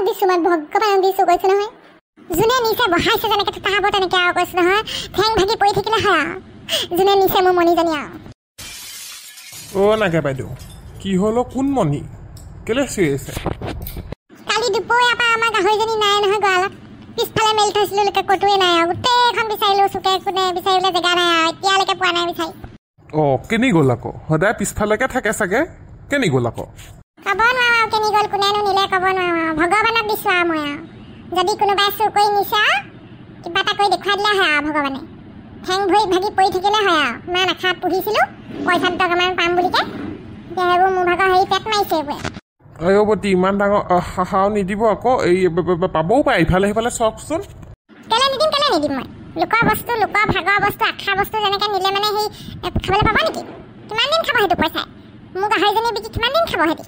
দিছো মই ভগৱানক দিছো কৈছো নহয় যোনে নিচে বহাইছে যেনেকৈ থকা হ'ব তেনেকৈ আৰু কৈছো নহয় ঠেং ভাগি পৰি থাকিলে হয় যোনে নিচে মোৰ মণিজনী নাগে বাইদেউ কি হলো কোন মণি কেলে চিঞৰি আছে কালি দুপৰীয়াৰ পৰা আমাৰ গাহৰিজনী নাই নহয় গঁৰালত পিছফালে মেলি থৈছিলো লোকে ক'তোৱে নাই আৰু গোটেইখন বিচাৰিলো চুকে কোনে বিচাৰিলে জেগা নাই আৰু এতিয়ালৈকে পোৱা নাই বিচাৰি কেনি গ'ল আকৌ সদায় পিছফালেকে থাকে চাগে কেনি গ'ল আকৌ ক'ব নোৱাৰো আৰু কেনি গ'ল কোনেনো নিলে ক'ব নোৱাৰো ভগৱানক দিছো আৰু মই যদি কোনোবাই চুৰ কৰি নিছে কিবা এটা কৰি দেখুৱাই দিলে হয় আৰু ভগৱানে ঠেং ভৰি ভাগি পৰি থাকিলে হয় আৰু ইমান আশাত পুহিছিলো পইচা দুটকামান পাম বুলিকে এতিয়া সেইবোৰ মোৰ ভাগৰ হেৰি পেট মাৰিছে এইবোৰে বতী ইমান ডাঙৰ হাও নিদিব আকৌ এই পাবও পাৰে ইফালে সিফালে চাওকচোন কেলে নিদিম মই লোকৰ বস্তু লোকৰ ভাগৰ বস্তু আশা বস্তু যেনেকৈ নিলে মানে সেই খাবলৈ পাব নেকি কিমান দিন খাব সেইটো পইচাই মোৰ গাহৰিজনী বিকি কিমান দিন খাব সিহঁতি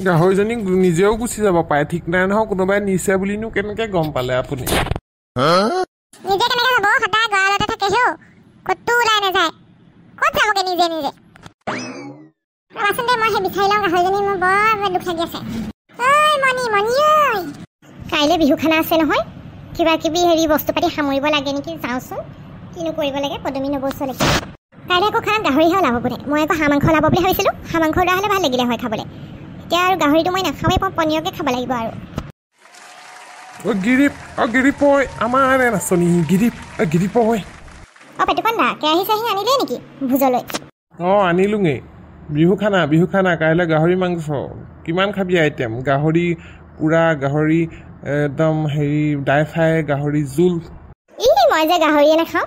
গাহৰিজনী নিজেও গুচি যাব পাৰে ঠিক নাই নহয় কোনোবাই নিছে বুলিনো কেনেকৈ গম পালে আপুনি নিজে কেনেকৈ যাব সদায় গঁৰালতে থাকে হেও ক'তো ওলাই নাযায় ক'ত যাবগৈ নিজে ৰ'বাচোন দে মই সেই বিচাৰি লওঁ গাহৰিজনী মোৰ বৰ দুখ লাগি আছে মণি ঐ কাইলৈ বিহু খানা আছে নহয় কিবা কিবি হেৰি বস্তু পাতি সামৰিব লাগে নেকি যাওঁচোন কিনো কৰিব লাগে পদমী নবৌচলৈকে কাইলৈ আকৌ খানাত গাহৰিহে ওলাব বোলে মই আকৌ হাঁহ মাংস ওলাব বুলি ভাবিছিলোঁ হাঁহ মাংস ওলোৱা হ'লে ভাল লাগিলে হয় খাবলৈ এতিয়া আৰু গাহৰিটো মই নাখাওঁৱেই পনীৰকে খাব লাগিব আৰু গিৰিপ আমাৰ নাচনী গিৰিপ পেটুকন দা কেৰাহী চেৰাহী আনিলে নেকি ভোজলৈ আনিলোঙেই বিহু খানা কাইলৈ গাহৰি মাংস কিমান খাবি আইটেম গাহৰি পুৰা গাহৰি একদম হেৰি ড্ৰাই ফ্ৰাই গাহৰি জোল মই যে গাহৰিয়ে নাখাওঁ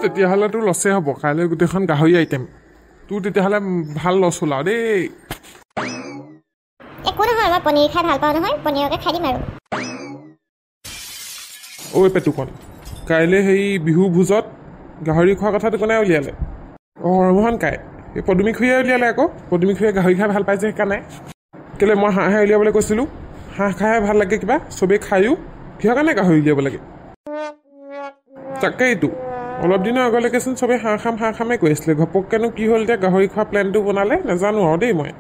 তেতিয়াহ'লে তোৰ লছে হ'ব কাইলৈ গোটেইখন গাহৰি আইটেম তোৰ তেতিয়াহ'লে ভাল লছ ওলাও দেই একো নহয় মই পনীৰ খাই ভাল পাওঁ নহয় পনীৰকে খাই দিম আৰু পেটুকন কাইলৈ সেই বিহু ভোজত গাহৰি খোৱা কথাটো কোনে উলিয়ালে ৰমোহন কাই এই পদুমী খুৰীয়ে উলিয়ালে আকৌ পদুমী খুৰীয়ে গাহৰি খাই ভাল পাই যে সেইকাৰণে কেলৈ মই হাঁহে উলিয়াবলৈ কৈছিলোঁ হাঁহ খাইহে ভাল লাগে কিবা চবেই খায়ো কিহৰ কাৰণে গাহৰি উলিয়াব লাগে তাকেইতো অলপ দিনৰ আগলৈকেচোন চবেই হাঁহ খামেই কৈ আছিলে ঘপককেনো কি হ'ল এতিয়া গাহৰি খোৱা প্লেনটো বনালে নাজানো আৰু দেই মই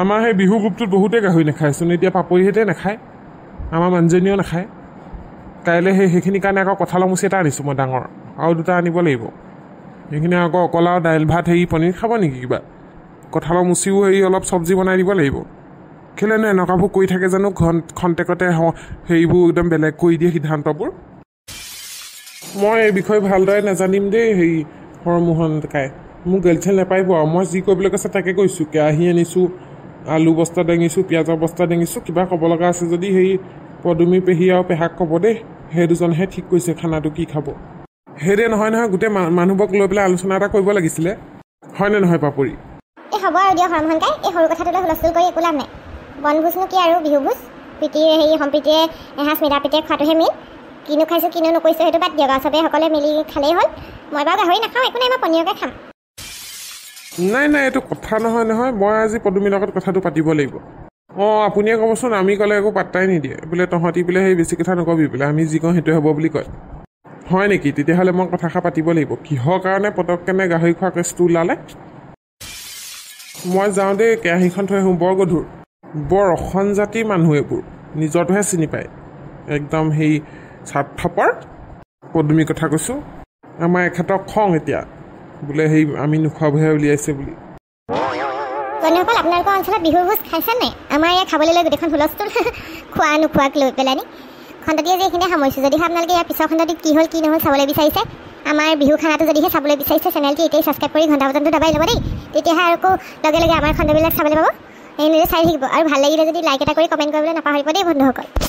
আমাৰ সেই বিহু গ্ৰুপটোত বহুতেই গাহৰি নাখায়চোন এতিয়া পাপৰিহঁতে নাখায় আমাৰ মানুহজনীও নাখায় কাইলৈ সেইখিনিৰ কাৰণে আকৌ কঁঠালৰ মুচি এটা আনিছোঁ মই ডাঙৰ আৰু দুটা আনিব লাগিব সেইখিনি আকৌ অকল আৰু দাইল ভাত হেৰি পনীৰ খাব নেকি কিবা কঁঠালৰ মুচিও হেৰি অলপ চব্জি বনাই দিব লাগিব কেলেনো এনেকুৱাবোৰ কৰি থাকে জানো খন্তেকতে সেইবোৰ একদম বেলেগ কৰি দিয়ে সিদ্ধান্তবোৰ মই এই বিষয়ে ভালদৰে নাজানিম দেই হেৰি হৰমোহন কাই মোক গেলচেল নাপাৰিব আৰু মই যি কৰিবলৈ কৈছে তাকে কৈছোঁ কেৰাহী আনিছোঁ আলু বস্তা দাঙিছোঁ পিঁয়াজৰ বস্তা দাঙিছোঁ কিবা ক'ব লগা আছে যদি সেই পদুমী পেহী আৰু পেহাক ক'ব দেই সেই দুজনহে ঠিক কৰিছে খানাটো কি খাব সেইদে নহয় গোটেই মানুহবোৰক লৈ পেলাই আলোচনা এটা কৰিব লাগিছিলে হয়নে নহয় পাপৰি হ'ব আৰু দিয়ক হৰমোহন কাই এই সৰু কথাটোলৈ হুলস্থুল কৰি একো লাভ নাই বনভোজনো কি আৰু বিহু ভোজ প্ৰীতিয়ে সম্প্ৰীতিয়ে এসাঁজ মিলা প্ৰীতিয়ে খোৱাটোহে মেইন কিনো খাইছোঁ কিনো নকৰিছোঁ সেইটো বাদ দিয়ক আৰু চবেই সকলোৱে মিলি খালেই হ'ল মই বাৰু গাহৰি নাখাওঁ একো নাই মই পনীৰকে খাম নাই এইটো কথা নহয় মই আজি পদুমীৰ লগত কথাটো পাতিব লাগিব আপুনিয়ে ক'বচোন আমি ক'লে একো পাত্তাই নিদিয়ে বোলে তহঁতি বোলে সেই বেছি কথা নকবি বোলে আমি যি কওঁ সেইটোৱে হ'ব বুলি কয় হয় নেকি তেতিয়াহ'লে মই কথাষাৰ পাতিব লাগিব কিহৰ কাৰণে পটককেনে গাহৰি খোৱা কেছটো ওলালে মই যাওঁ দেই কেৰাহীখন থৈ আহোঁ বৰ গধুৰ বৰ অসংজাতি মানুহ এইবোৰ নিজৰটোহে চিনি পায় একদম সেই স্বাৰ্থপৰ পদুমীৰ কথা কৈছোঁ আমাৰ এখেতক খং এতিয়া বোলে সেই আমি নোখোৱাবোৰহে উলিয়াইছে বুলি বন্ধুসকল আপোনালোকৰ অঞ্চলত বিহুৰ ভোজ খাইছে নাই আমাৰ ইয়াত খাবলৈ লৈ গোটেইখন হুলস্থুল খোৱা নোখোৱাক লৈ পেলাই খণ্ডটিয়ে যে এইখিনিয়ে সামৰিছোঁ যদিহে আপোনালোকে ইয়াৰ পিছৰ খণ্ডটিত কি হ'ল কি নহ'ল চাবলৈ বিচাৰিছে আমাৰ বিহু খানাটো যদিহে চাবলৈ বিচাৰিছে চেনেলটি এতিয়াই ছাবস্ক্ৰাইব কৰি ঘণ্টা বটনটো দবাই ল'ব দেই তেতিয়াহে আকৌ লগে লগে আমাৰ খণ্ডবিলাক চাবলৈ পাব এনেদৰে চাই থাকিব আৰু ভাল লাগিলে যদি লাইক এটা কৰি কমেণ্ট কৰিবলৈ নাপাহৰিব দেই বন্ধুসকল